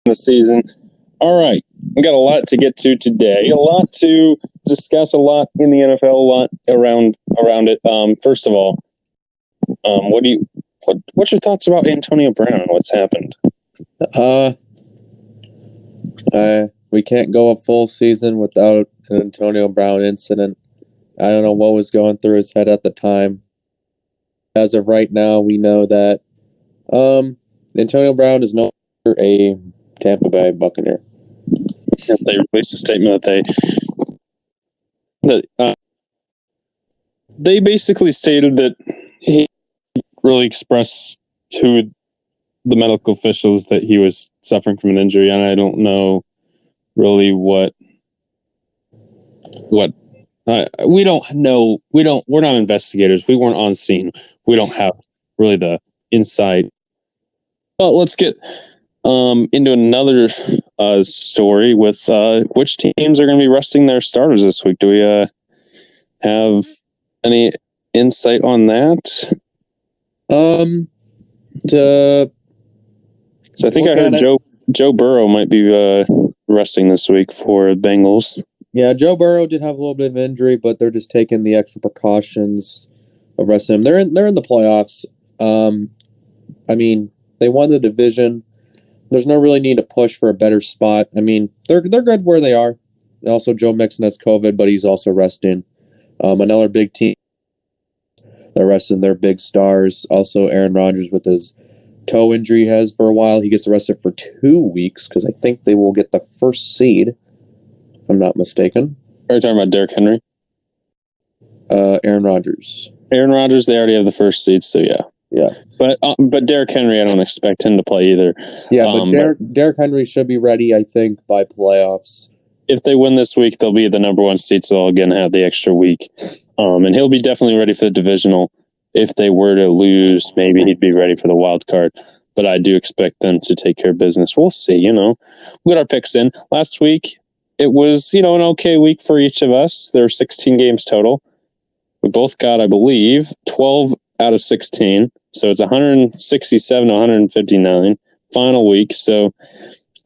the season. All right, we got a lot to get to today, a lot to discuss, a lot in the NFL, a lot around it. First of all, what's your thoughts about Antonio Brown and what's happened? We can't go a full season without an Antonio Brown incident. I don't know what was going through his head at the time. As of right now, we know that Antonio Brown is no longer a Tampa Bay Buccaneer. They released a statement that they basically stated that he really expressed to the medical officials that he was suffering from an injury, and I don't know really what we don't know. We're not investigators. We weren't on scene. We don't have really the insight. But let's get into another story with which teams are going to be resting their starters this week. Do we have any insight on that? So I think I heard Joe Burrow might be resting this week for Bengals. Yeah, Joe Burrow did have a little bit of injury, but they're just taking the extra precautions of resting him. They're in the playoffs. I mean, they won the division. There's no really need to push for a better spot. I mean, they're good where they are. Also, Joe Mixon has COVID, but he's also resting. Another big team. They're resting their big stars. Also, Aaron Rodgers with his toe injury has for a while. He gets arrested for 2 weeks because I think they will get the first seed, if I'm not mistaken. Are you talking about Derrick Henry? Aaron Rodgers. Aaron Rodgers, they already have the first seed, so yeah. Yeah. But Derrick Henry, I don't expect him to play either. Yeah, but Derrick Henry should be ready, I think, by playoffs. If they win this week, they'll be the number one seed, so they'll again have the extra week. And he'll be definitely ready for the divisional. If they were to lose, maybe he'd be ready for the wild card. But I do expect them to take care of business. We'll see, We'll get our picks in. Last week, it was, an okay week for each of us. There were 16 games total. We both got, I believe, 12 out of 16. So it's 167 to 159. Final week. So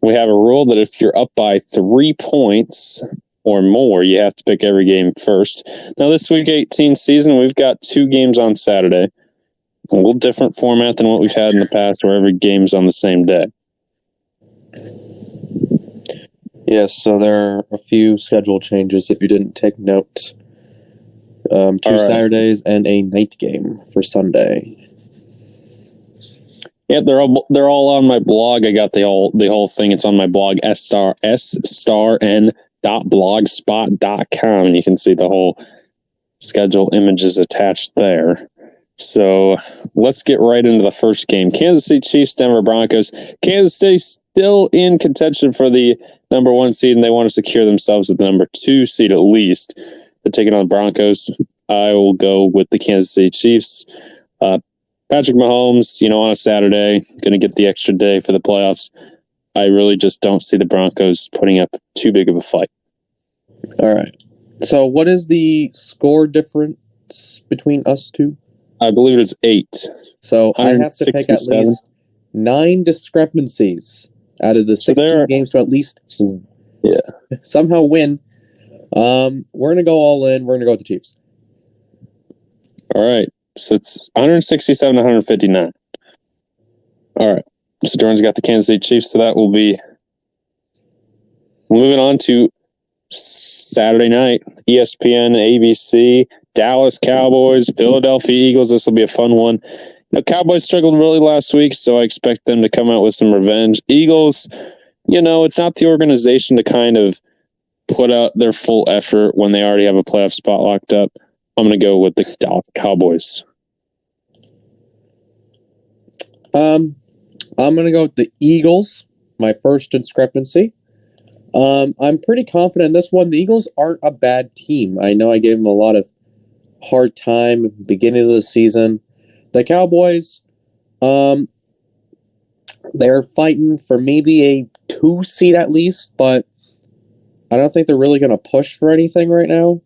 we have a rule that if you're up by 3 points or more, you have to pick every game first. Now, this week 18 season, we've got 2 games on Saturday. A little different format than what we've had in the past, where every game's on the same day. Yes, so there are a few schedule changes if you didn't take note. 2 Saturdays and a night game for Sunday. Yeah, they're all on my blog. I got the whole thing. It's on my blog, sstarn.blogspot.com, and you can see the whole schedule images attached there. So let's get right into the first game. Kansas City Chiefs, Denver Broncos. Kansas City still in contention for the number 1 seed, and they want to secure themselves at the number 2 seed at least. They're taking on the Broncos. I will go with the Kansas City Chiefs. Patrick Mahomes, on a Saturday, going to get the extra day for the playoffs. I really just don't see the Broncos putting up too big of a fight. All right. So what is the score difference between us two? I believe it's 8. So I have to pick at least 9 discrepancies out of the 16 games to at least somehow win. We're going to go all in. We're going to go with the Chiefs. All right. So it's 167 to 159. All right. So Jordan's got the Kansas City Chiefs, so that will be moving on to Saturday night. ESPN, ABC, Dallas Cowboys, Philadelphia Eagles. This will be a fun one. The Cowboys struggled really last week, so I expect them to come out with some revenge. Eagles, it's not the organization to kind of put out their full effort when they already have a playoff spot locked up. I'm going to go with the Dallas Cowboys. I'm going to go with the Eagles, my first discrepancy. I'm pretty confident in this one. The Eagles aren't a bad team. I know I gave them a lot of hard time at the beginning of the season. The Cowboys, they're fighting for maybe a 2 seed at least, but I don't think they're really going to push for anything right now.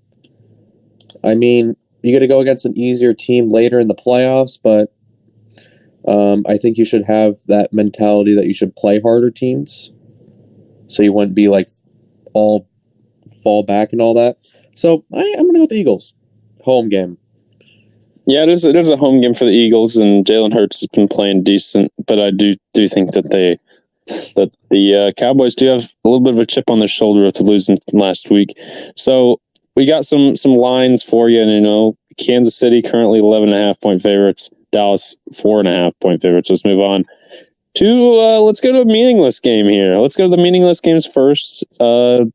I mean, you got to go against an easier team later in the playoffs, but I think you should have that mentality that you should play harder teams. so you wouldn't be like all fall back and all that. So I'm going to go with the Eagles. Home game. Yeah, it is a home game for the Eagles, and Jalen Hurts has been playing decent, but I do think that the Cowboys do have a little bit of a chip on their shoulder after losing last week. So we got some lines for you, and Kansas City currently 11.5-point favorites, Dallas 4.5-point favorites. Let's move on to let's go to a meaningless game here. Let's go to the meaningless games first.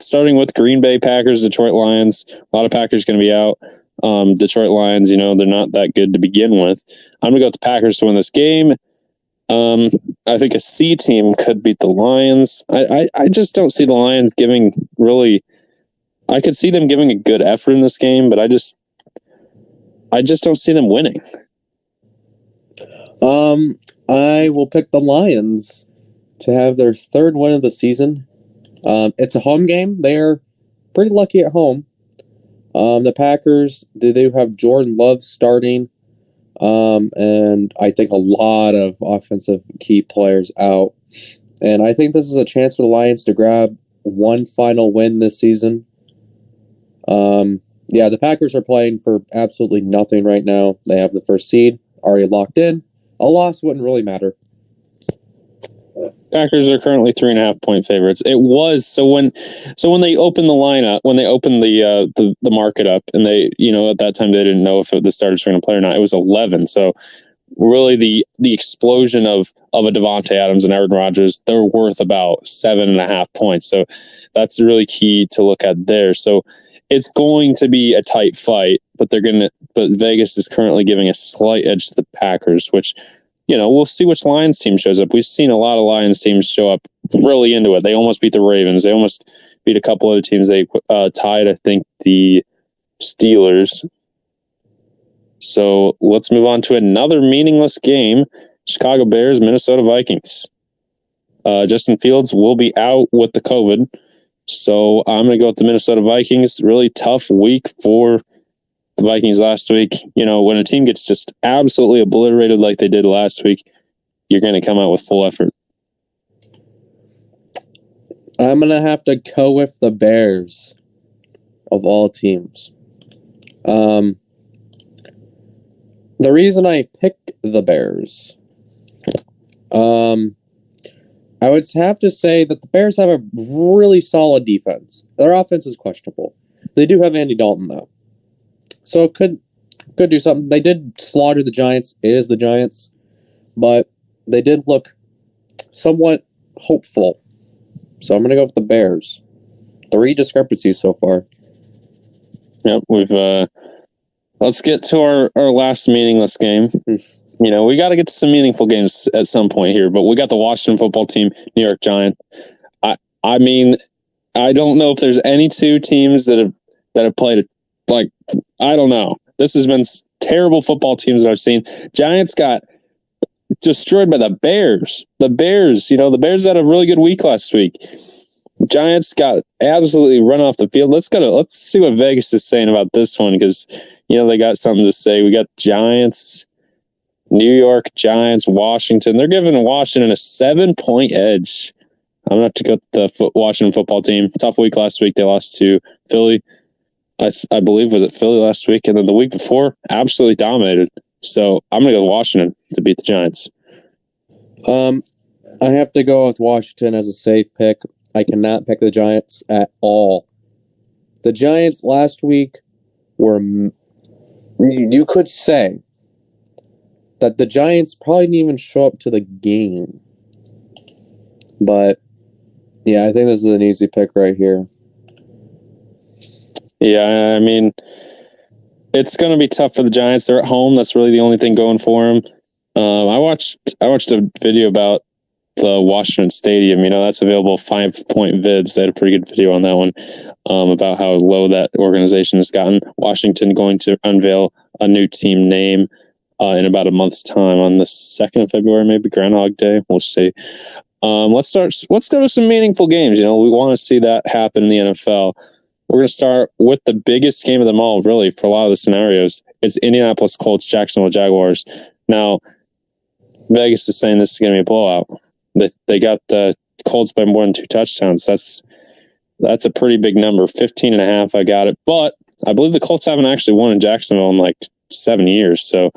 Starting with Green Bay Packers, Detroit Lions. A lot of Packers going to be out. Detroit Lions, they're not that good to begin with. I'm going to go with the Packers to win this game. I think a C team could beat the Lions. I just don't see the Lions giving really. I could see them giving a good effort in this game, but I just don't see them winning. I will pick the Lions to have their third win of the season. It's a home game. They're pretty lucky at home. The Packers, they do have Jordan Love starting, and I think a lot of offensive key players out. And I think this is a chance for the Lions to grab one final win this season. The Packers are playing for absolutely nothing right now. They have the first seed already locked in. A loss wouldn't really matter. Packers are currently 3.5-point favorites. It was so when they opened the lineup, when they opened the market up, and they at that time they didn't know if the starters were going to play or not. It was 11. So really the explosion of a Devontae Adams and Aaron Rodgers, they're worth about 7.5 points. So that's really key to look at there. So it's going to be a tight fight, but Vegas is currently giving a slight edge to the Packers, which. We'll see which Lions team shows up. We've seen a lot of Lions teams show up really into it. They almost beat the Ravens. They almost beat a couple other teams. They tied, I think, the Steelers. So let's move on to another meaningless game. Chicago Bears, Minnesota Vikings. Justin Fields will be out with the COVID. So I'm going to go with the Minnesota Vikings. Really tough week for the Vikings last week. When a team gets just absolutely obliterated like they did last week, you're going to come out with full effort. I'm going to have to go with the Bears of all teams. The reason I pick the Bears, I would have to say that the Bears have a really solid defense. Their offense is questionable. They do have Andy Dalton, though. So it could do something. They did slaughter the Giants. It is the Giants. But they did look somewhat hopeful. So I'm going to go with the Bears. 3 discrepancies so far. Yep, let's get to our last meaningless game. We got to get to some meaningful games at some point here, but we got the Washington football team, New York Giants. I mean, I don't know if there's any two teams that have played I don't know. This has been terrible football teams that I've seen. Giants got destroyed by the Bears. The Bears had a really good week last week. Giants got absolutely run off the field. Let's see what Vegas is saying about this one, because they got something to say. We got Giants, New York Giants, Washington. They're giving Washington a 7-point edge. I'm gonna have to go with the Washington football team. Tough week last week. They lost to Philly. I believe was it Philly last week, and then the week before absolutely dominated. So I'm gonna go with Washington to beat the Giants. I have to go with Washington as a safe pick. I cannot pick the Giants at all. The Giants last week were, you could say that the Giants probably didn't even show up to the game. But yeah, I think this is an easy pick right here. Yeah, I mean, it's going to be tough for the Giants. They're at home. That's really the only thing going for them. I watched a video about the Washington Stadium. That's available 5-point vids. They had a pretty good video on that one about how low that organization has gotten. Washington going to unveil a new team name in about a month's time on the 2nd of February, maybe Groundhog Day. We'll see. Let's go to some meaningful games. We want to see that happen in the NFL. We're going to start with the biggest game of them all, really, for a lot of the scenarios. It's Indianapolis Colts, Jacksonville Jaguars. Now, Vegas is saying this is going to be a blowout. They got Colts by more than 2 touchdowns. That's a pretty big number. 15.5, I got it. But I believe the Colts haven't actually won in Jacksonville in like 7 years. So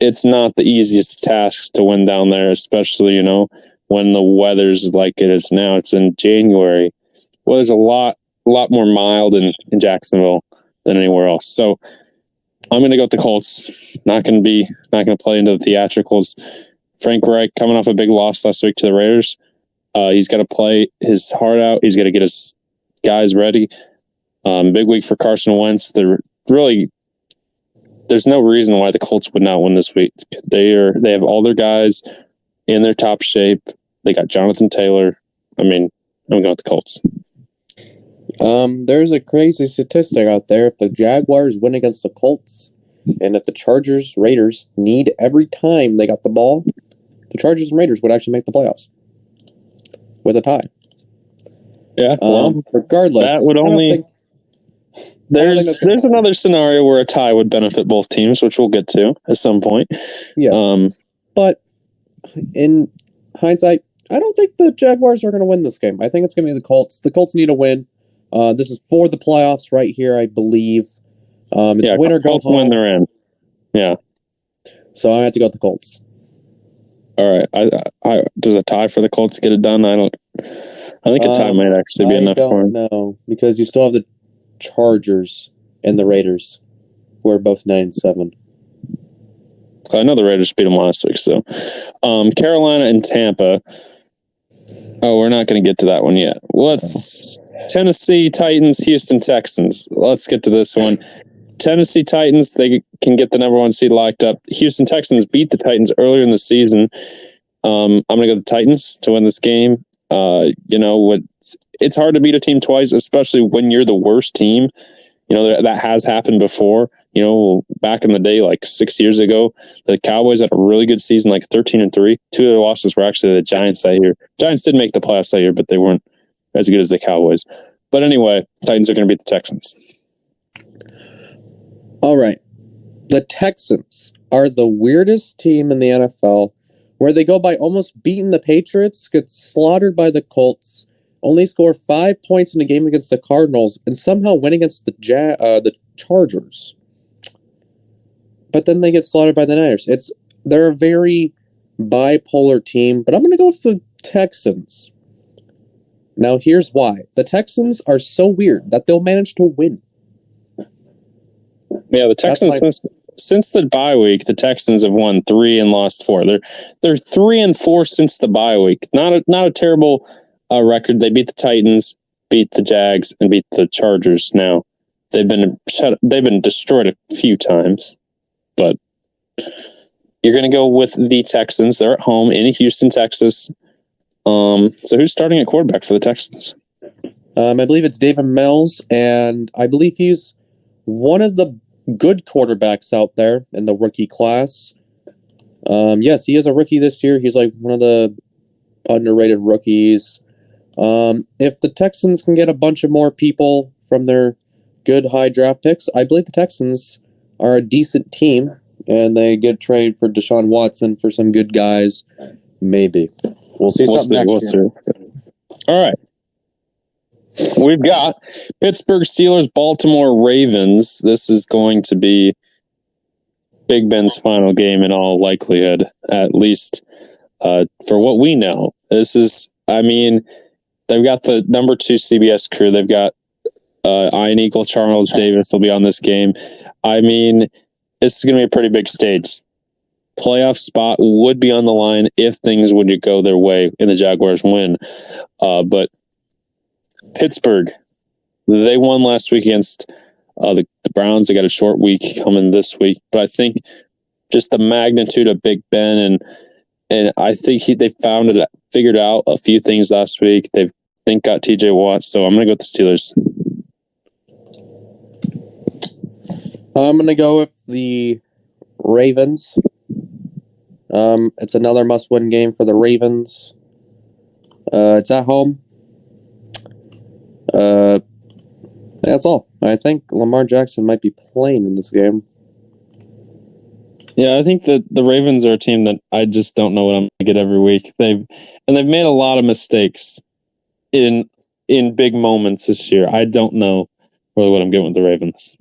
it's not the easiest task to win down there, especially, when the weather's like it is now. It's in January. Well, there's a lot more mild in Jacksonville than anywhere else. So I'm going to go with the Colts. Not going to play into the theatricals. Frank Reich coming off a big loss last week to the Raiders. He's got to play his heart out. He's got to get his guys ready. Big week for Carson Wentz. There's no reason why the Colts would not win this week. They have all their guys in their top shape. They got Jonathan Taylor. I'm going with the Colts. There's a crazy statistic out there. If the Jaguars win against the Colts, and if the Raiders need every time they got the ball, the Chargers and Raiders would actually make the playoffs with a tie. Yeah, well, regardless, that would only. There's another scenario where a tie would benefit both teams, which we'll get to at some point. Yeah, but in hindsight, I don't think the Jaguars are going to win this game. I think it's going to be the Colts. The Colts need a win. This is for the playoffs right here, I believe. It's win or go Colts home. Win, they're in. Yeah. So I have to go with the Colts. All right. Does a tie for the Colts get it done? I think a tie might actually be enough for them. No, because you still have the Chargers and the Raiders, who are both 9-7. I know the Raiders beat them last week, so. Carolina and Tampa. Oh, we're not going to get to that one yet. Tennessee Titans, Houston Texans. Let's get to this one. Tennessee Titans, they can get the number 1 seed locked up. Houston Texans beat the Titans earlier in the season. I'm going to go with the Titans to win this game. It's hard to beat a team twice, especially when you're the worst team. That has happened before. Back in the day, like 6 years ago, the Cowboys had a really good season, like 13-3. 2 of their losses were actually the Giants that year. Giants did make the playoffs that year, but they weren't as good as the Cowboys. But anyway, Titans are going to beat the Texans. All right. The Texans are the weirdest team in the NFL, where they go by almost beating the Patriots, get slaughtered by the Colts, only score 5 points in a game against the Cardinals, and somehow win against the Chargers. But then they get slaughtered by the Niners. They're a very bipolar team, but I'm going to go with the Texans. Now, here's why. The Texans are so weird that they'll manage to win. Yeah, the Texans, since the bye week, the Texans have won 3 and lost 4. They're 3-4 since the bye week. Not a terrible record. They beat the Titans, beat the Jags, and beat the Chargers. Now they've been destroyed a few times, but you're going to go with the Texans. They're at home in Houston, Texas. So who's starting at quarterback for the Texans? I believe it's David Mills, and I believe he's one of the good quarterbacks out there in the rookie class. Yes, he is a rookie this year. He's like one of the underrated rookies. If the Texans can get a bunch of more people from their good high draft picks, I believe the Texans are a decent team, and they get trade for Deshaun Watson for some good guys. Maybe. We'll see something next year. All right. We've got Pittsburgh Steelers, Baltimore Ravens. This is going to be Big Ben's final game in all likelihood, at least for what we know. They've got the number 2 CBS crew. They've got Iron Eagle, Charles Davis will be on this game. This is going to be a pretty big stage. Playoff spot would be on the line if things would go their way and the Jaguars win. But Pittsburgh, they won last week against the Browns. They got a short week coming this week. But I think just the magnitude of Big Ben and I think they figured out a few things last week. They've got TJ Watt, so I'm going to go with the Steelers. I'm going to go with the Ravens. It's another must-win game for the Ravens. It's at home. That's all. I think Lamar Jackson might be playing in this game. Yeah, I think that the Ravens are a team that I just don't know what I'm going to get every week. They've made a lot of mistakes in big moments this year. I don't know really what I'm getting with the Ravens.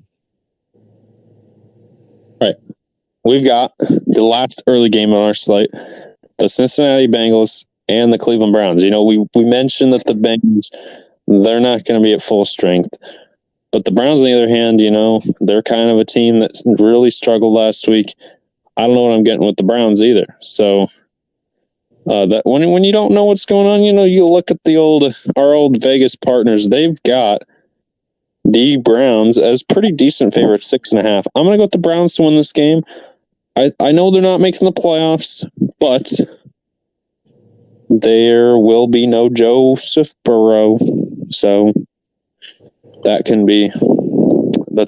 All right. We've got the last early game on our slate, the Cincinnati Bengals and the Cleveland Browns. We mentioned that the Bengals, they're not going to be at full strength. But the Browns, on the other hand, they're kind of a team that really struggled last week. I don't know what I'm getting with the Browns either. So that when you don't know what's going on, you look at our old Vegas partners. They've got the Browns as pretty decent favorites, 6.5. I'm going to go with the Browns to win this game. I know they're not making the playoffs, but there will be no Joseph Burrow. So that's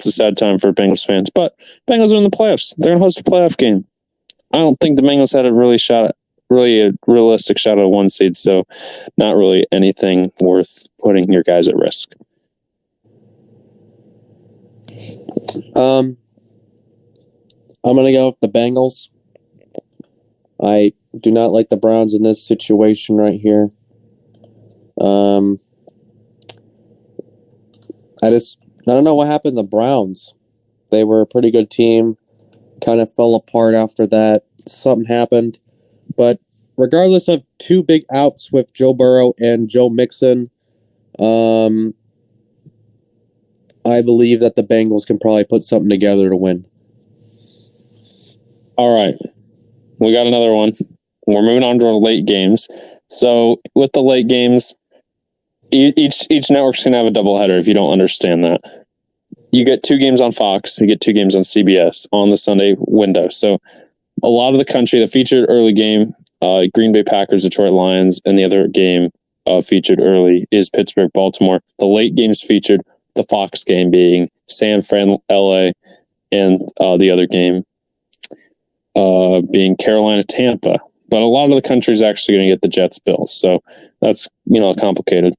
a sad time for Bengals fans. But Bengals are in the playoffs. They're going to host a playoff game. I don't think the Bengals had a realistic shot at a 1 seed, so not really anything worth putting your guys at risk. I'm going to go with the Bengals. I do not like the Browns in this situation right here. I don't know what happened to the Browns. They were a pretty good team. Kind of fell apart after that. Something happened. But regardless of 2 big outs with Joe Burrow and Joe Mixon, I believe that the Bengals can probably put something together to win. All right. We got another one. We're moving on to our late games. So with the late games, each network's going to have a doubleheader if you don't understand that. You get 2 games on Fox. You get 2 games on CBS on the Sunday window. So a lot of the country, the featured early game, Green Bay Packers, Detroit Lions, and the other game featured early is Pittsburgh, Baltimore. The late games featured the Fox game being San Fran, LA, and the other game being Carolina, Tampa. But a lot of the country is actually going to get the Jets, Bills. So that's, complicated.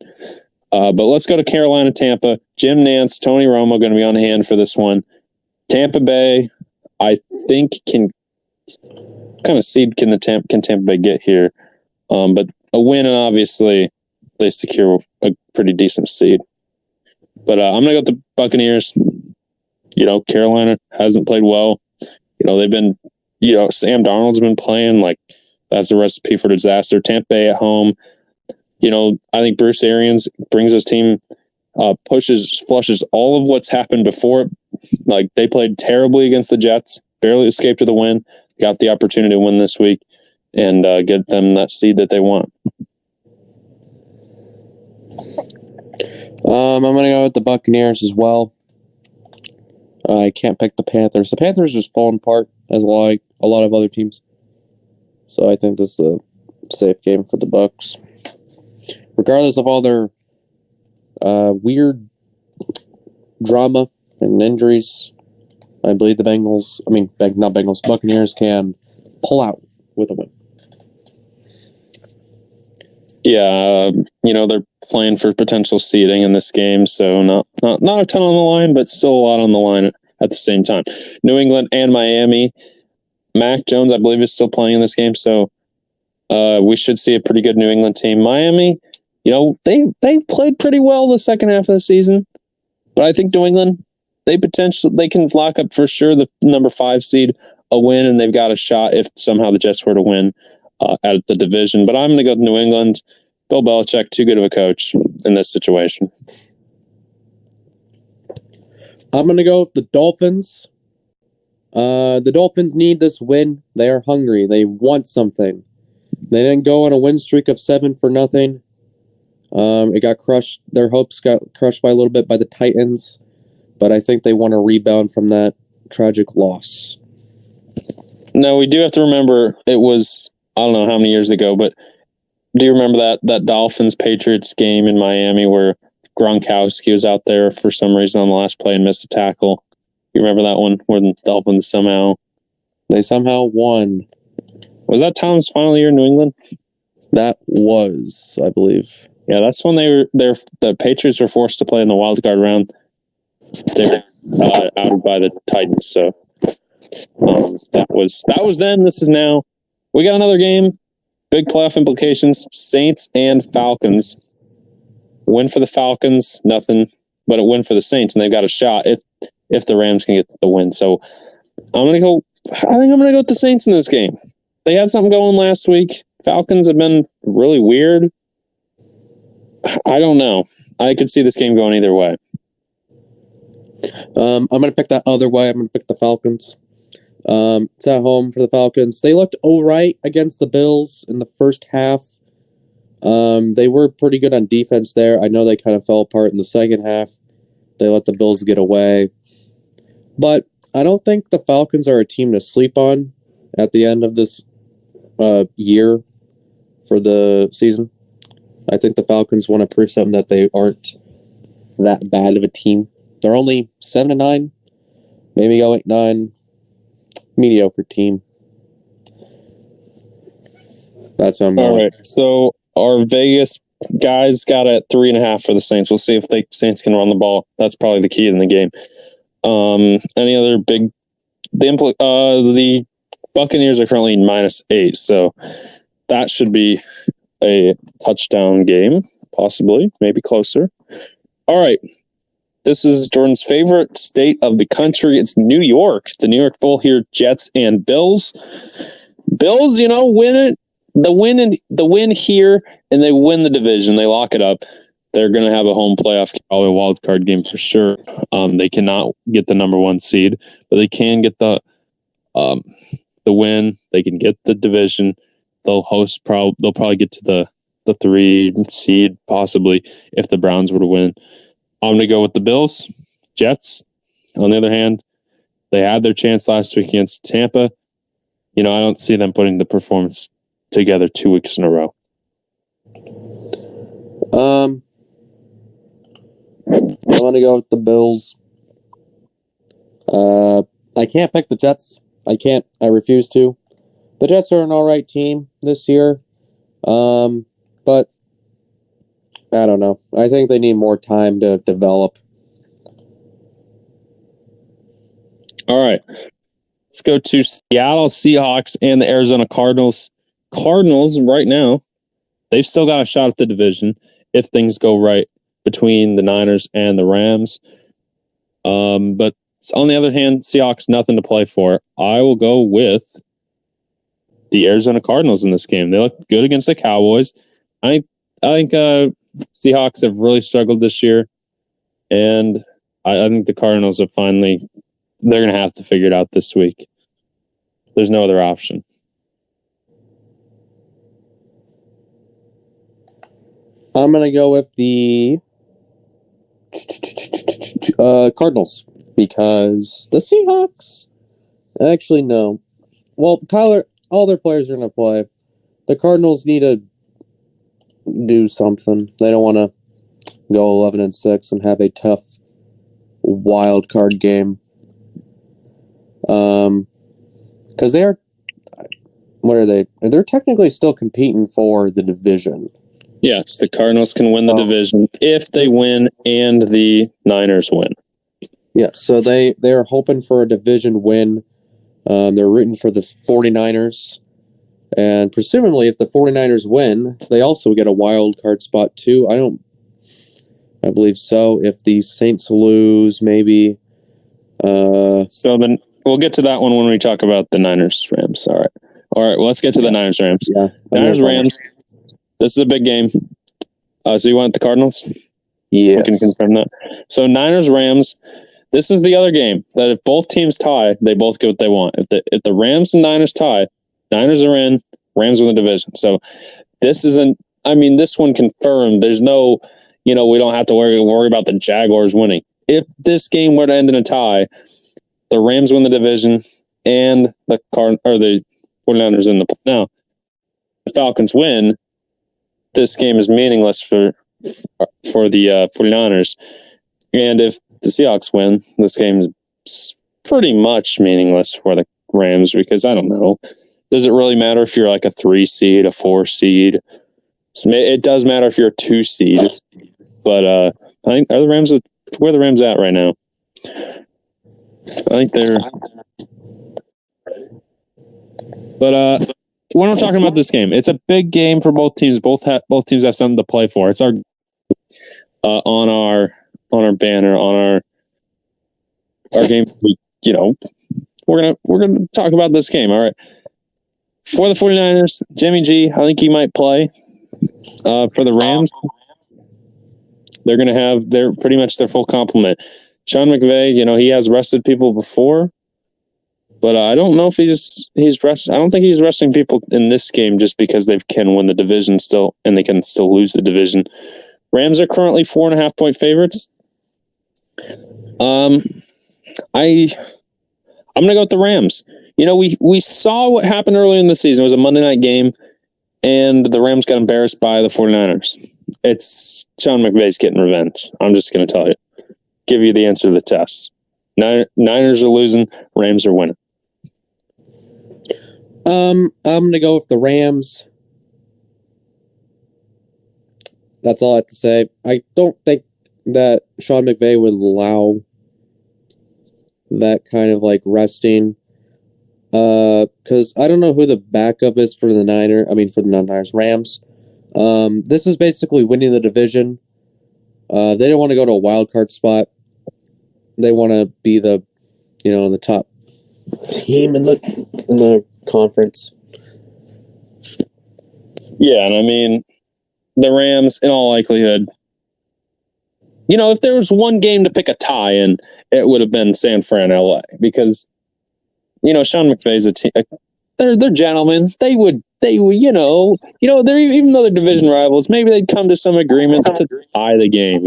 But let's go to Carolina, Tampa. Jim Nantz, Tony Romo going to be on hand for this one. Tampa Bay, I think what kind of seed can Tampa Bay get here? But a win, and obviously they secure a pretty decent seed. But I'm going to go with the Buccaneers. Carolina hasn't played well. They've been, Sam Darnold's been playing like that's a recipe for disaster. Tampa Bay at home. I think Bruce Arians brings his team, flushes all of what's happened before. Like they played terribly against the Jets, barely escaped with a win, got the opportunity to win this week and get them that seed that they want. I'm going to go with the Buccaneers as well. I can't pick the Panthers. The Panthers just falling apart as like a lot of other teams. So I think this is a safe game for the Bucs. Regardless of all their weird drama and injuries, I believe the Buccaneers can pull out with a win. Yeah, they're playing for potential seeding in this game, so not a ton on the line, but still a lot on the line at the same time. New England and Miami. Mac Jones, I believe, is still playing in this game, so we should see a pretty good New England team. Miami, they played pretty well the second half of the season, but I think New England, they can lock up for sure the number 5 seed, a win, and they've got a shot if somehow the Jets were to win at the division. But I'm going to go to New England. Bill Belichick, too good of a coach in this situation. I'm going to go with the Dolphins. The Dolphins need this win. They are hungry. They want something. They didn't go on a win streak of 7 for nothing. It got crushed. Their hopes got crushed by a little bit by the Titans, but I think they want to rebound from that tragic loss. Now, we do have to remember it was, I don't know how many years ago, but do you remember that Dolphins-Patriots game in Miami where Gronkowski was out there for some reason on the last play and missed a tackle? You remember that one where the Dolphins somehow won? Was that Tom's final year in New England? That was, I believe. Yeah, that's when the Patriots were forced to play in the wild card round. They were outed by the Titans. So That was then. This is now. We got another game. Big playoff implications. Saints and Falcons. Win for the Falcons, nothing, but a win for the Saints, and they've got a shot if the Rams can get the win. So I think I'm gonna go with the Saints in this game. They had something going last week. Falcons have been really weird. I don't know. I could see this game going either way. I'm going to pick that other way. I'm going to pick the Falcons. It's at home for the Falcons. They looked all right against the Bills in the first half. They were pretty good on defense there. I know they kind of fell apart in the second half. They let the Bills get away. But I don't think the Falcons are a team to sleep on at the end of this year for the season. I think the Falcons want to prove something that they aren't that bad of a team. They're only 7-9, maybe go 8-9. Mediocre team. That's what I'm going. All right. So our Vegas guys got at 3.5 for the Saints. We'll see if the Saints can run the ball. That's probably the key in the game. Any other big? The Buccaneers are currently -8, so that should be a touchdown game, possibly, maybe closer. All right. This is Jordan's favorite state of the country. It's New York. The New York Bowl here, Jets and Bills. Bills, win it. The win here, and they win the division. They lock it up. They're going to have a home playoff, probably a wild card game for sure. They cannot get the number 1 seed, but they can get the win. They can get the division. They'll host. They'll probably get to the 3 seed possibly if the Browns were to win. I'm going to go with the Bills. Jets, on the other hand, they had their chance last week against Tampa. I don't see them putting the performance together 2 weeks in a row. I want to go with the Bills. I can't pick the Jets. I can't. I refuse to. The Jets are an all right team this year. But I don't know. I think they need more time to develop. All right. Let's go to Seattle Seahawks and the Arizona Cardinals. Cardinals, right now, they've still got a shot at the division if things go right between the Niners and the Rams. But on the other hand, Seahawks, nothing to play for. I will go with the Arizona Cardinals in this game. They look good against the Cowboys. I think Seahawks have really struggled this year, and I think the Cardinals have they're going to have to figure it out this week. There's no other option. I'm going to go with the Cardinals because the Seahawks, actually, no. Well, Kyler, all their players are going to play. The Cardinals need to do something. They don't want to go 11-6 and have a tough wild card game. Because what are they? They're technically still competing for the division. Yes, the Cardinals can win the division if they win and the Niners win. Yeah, so they are hoping for a division win. They're rooting for the 49ers. And presumably, if the 49ers win, they also get a wild card spot too. I believe so. If the Saints lose, maybe. So then we'll get to that one when we talk about the Niners Rams. All right. Well, let's get to the Niners Rams. Yeah. Niners Rams. This is a big game. So you want the Cardinals? Yeah. We can confirm that. So Niners Rams. This is the other game that if both teams tie, they both get what they want. If the Rams and Niners tie, Niners are in, Rams win the division. So this isn't. This one confirmed. There's no. We don't have to worry about the Jaguars winning. If this game were to end in a tie, the Rams win the division and the 49ers in the now. The Falcons win. This game is meaningless for the 49ers. And if the Seahawks win, this game is pretty much meaningless for the Rams because I don't know. Does it really matter if you're like a 3 seed, a 4 seed? It does matter if you're a 2 seed. But I think where are the Rams at right now? I think they're But when we're talking about this game, it's a big game for both teams. Both teams have something to play for. It's our on our banner, on our game. You know, we're gonna talk about this game. All right. For the 49ers, Jimmy G, I think he might play. For the Rams, they're going to have pretty much their full complement. Sean McVay, he has rested people before, but I don't know if he's rested. I don't think he's resting people in this game just because they can win the division still, and they can still lose the division. Rams are currently 4.5-point favorites. I'm going to go with the Rams. We saw what happened early in the season. It was a Monday night game, and the Rams got embarrassed by the 49ers. It's Sean McVay's getting revenge. I'm just going to tell you. Give you the answer to the test. Niners are losing. Rams are winning. I'm going to go with the Rams. That's all I have to say. I don't think that Sean McVay would allow that kind of resting. Because I don't know who the backup is for the Rams. This is basically winning the division. They don't want to go to a wild card spot. They want to be the top team in the conference. Yeah, and the Rams, in all likelihood, if there was one game to pick a tie in, it would have been San Fran, LA, because Sean McVay's a team. They're gentlemen. They would, they're even though they're division rivals, maybe they'd come to some agreement to tie the game,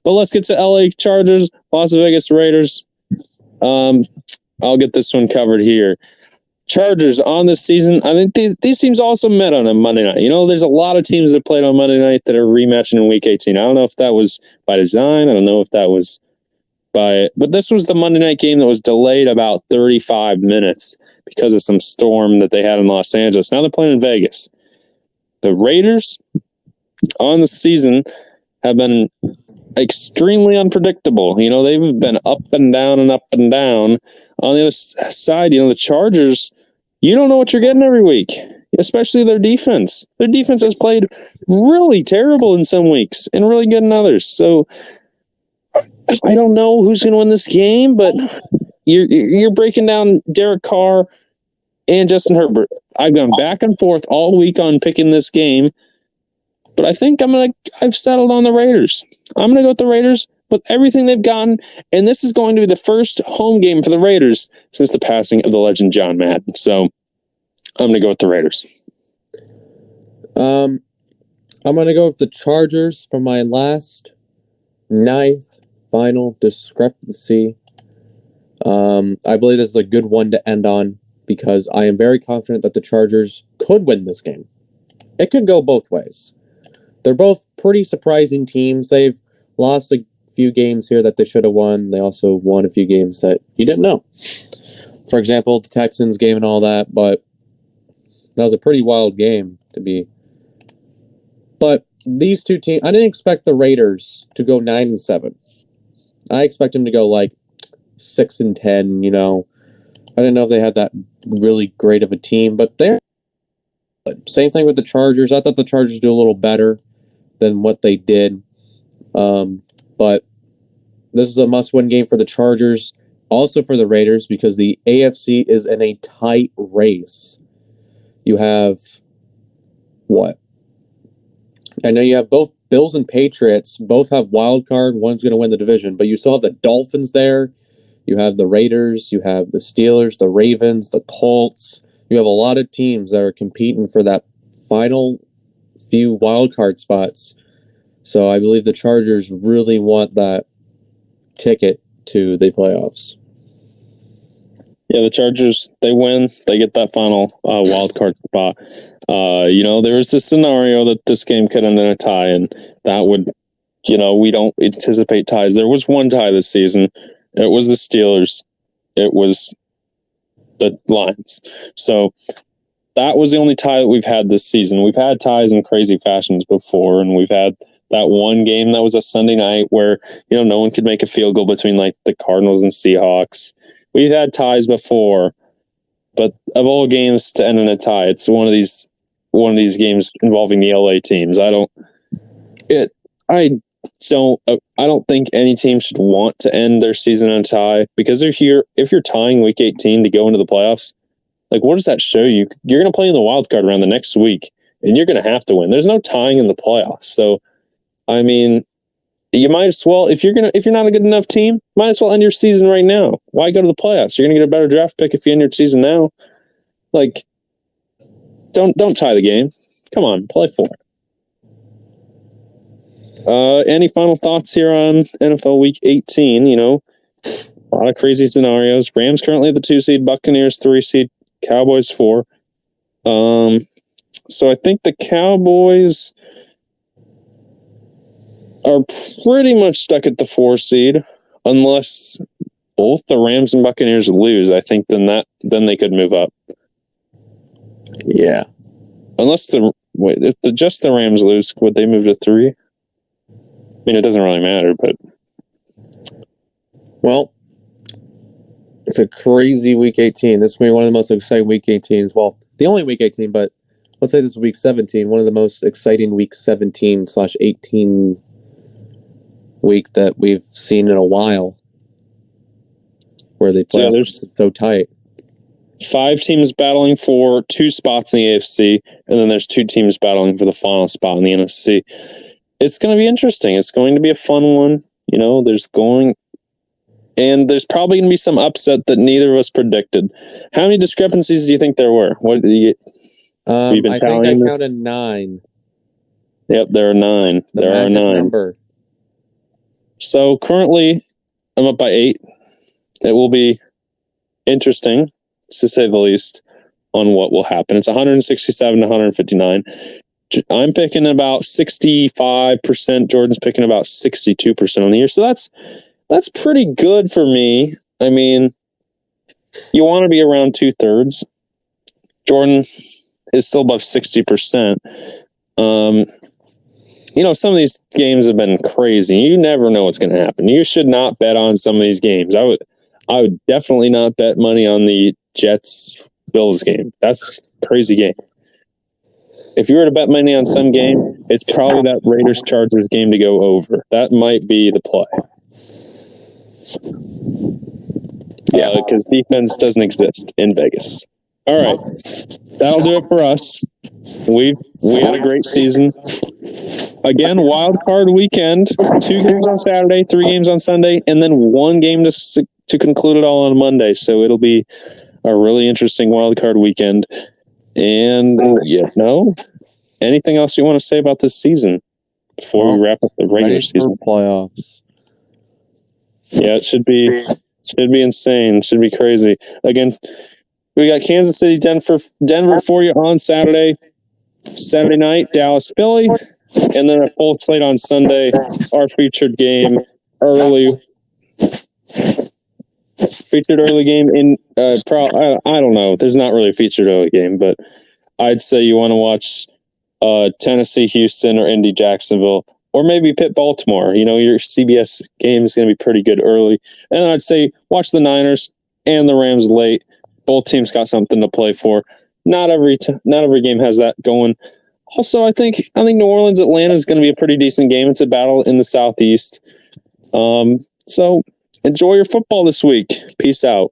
But let's get to LA Chargers, Las Vegas Raiders. I'll get this one covered here. Chargers on this season, I think these teams also met on a Monday night. There's a lot of teams that played on Monday night that are rematching in Week 18. I don't know if that was by design. I don't know if that was but this was the Monday night game that was delayed about 35 minutes because of some storm that they had in Los Angeles. Now they're playing in Vegas. The Raiders on the season have been extremely unpredictable. They've been up and down and up and down. On the other side, the Chargers, you don't know what you're getting every week, especially their defense. Their defense has played really terrible in some weeks and really good in others. So I don't know who's going to win this game, but you're breaking down Derek Carr and Justin Herbert. I've gone back and forth all week on picking this game, but I think I've settled on the Raiders. I'm going to go with the Raiders with everything they've gotten, and this is going to be the first home game for the Raiders since the passing of the legend John Madden. So I'm going to go with the Raiders. I'm going to go with the Chargers for my last ninth final discrepancy. I believe this is a good one to end on because I am very confident that the Chargers could win this game. It could go both ways. They're both pretty surprising teams. They've lost a few games here that they should have won. They also won a few games that you didn't know. For example, the Texans game and all that, but that was a pretty wild game to be. But these two teams, I didn't expect the Raiders to go 9-7. I expect them to go 6-10, I didn't know if they had that really great of a team, but they're same thing with the Chargers. I thought the Chargers do a little better than what they did. But this is a must-win game for the Chargers, also for the Raiders, because the AFC is in a tight race. You have what? I know you have both Bills and Patriots. Both have wild card. One's going to win the division, but you still have the Dolphins there. You have the Raiders. You have the Steelers, the Ravens, the Colts. You have a lot of teams that are competing for that final few wild card spots. So I believe the Chargers really want that ticket to the playoffs. Yeah, the Chargers, they win. They get that final wild card spot. There was this scenario that this game could end in a tie, and that would, we don't anticipate ties. There was one tie this season. It was the Steelers. It was the Lions. So that was the only tie that we've had this season. We've had ties in crazy fashions before, and we've had that one game that was a Sunday night where, no one could make a field goal between the Cardinals and Seahawks. We've had ties before, but of all games to end in a tie, it's one of these games involving the LA teams. I don't think any team should want to end their season in a tie, because if you're tying week 18 to go into the playoffs, like, what does that show you? You're going to play in the wild card round the next week, and you're going to have to win. There's no tying in the playoffs. So, I mean, you might as well, if you're not a good enough team, might as well end your season right now. Why go to the playoffs? You're going to get a better draft pick if you end your season now. Like, don't tie the game. Come on, play for it. Any final thoughts here on NFL Week 18? You know, a lot of crazy scenarios. Rams currently the 2 seed, Buccaneers 3 seed, Cowboys 4. So I think the Cowboys are pretty much stuck at the 4 seed, unless both the Rams and Buccaneers lose. I think then they could move up. Yeah. Unless if just the Rams lose, would they move to 3? I mean, it doesn't really matter, but well, it's a crazy Week 18. This will be one of the most exciting Week 18s. Well, the only Week 18, but let's say this is Week 17. One of the most exciting Week 17/18 week that we've seen in a while, where they play so tight. 5 teams battling for 2 spots in the AFC, and then there's 2 teams battling for the final spot in the NFC. It's going to be interesting. It's going to be a fun one. You know, there's probably going to be some upset that neither of us predicted. How many discrepancies do you think there were? What did you get? I think I counted 9. Yep, there are 9. There are 9. Number. So currently, I'm up by 8. It will be interesting, to say the least, on what will happen. It's 167 to 159. I'm picking about 65%. Jordan's picking about 62% on the year. So that's pretty good for me. I mean, you want to be around 2/3. Jordan is still above 60%. You know, some of these games have been crazy. You never know what's going to happen. You should not bet on some of these games. I would definitely not bet money on the Jets-Bills game. That's a crazy game. If you were to bet money on some game, it's probably that Raiders-Chargers game to go over. That might be the play. Yeah, because defense doesn't exist in Vegas. All right. That'll do it for us. We had a great season. Again, wild card weekend. 2 games on Saturday, 3 games on Sunday, and then 1 game to conclude it all on Monday. So it'll be a really interesting wild card weekend. And anything else you want to say about this season before we wrap up the regular season? Playoffs. Yeah, it should be insane. It should be crazy. Again, we got Kansas City, Denver for you on Saturday night, Dallas, Philly, and then a full slate on Sunday. Our featured game early game in I don't know. There's not really a featured early game, but I'd say you want to watch Tennessee, Houston, or Indy, Jacksonville, or maybe Pitt, Baltimore. You know, your CBS game is going to be pretty good early. And then I'd say watch the Niners and the Rams late. Both teams got something to play for. Not every game has that going. Also, I think New Orleans, Atlanta is going to be a pretty decent game. It's a battle in the Southeast. So enjoy your football this week. Peace out.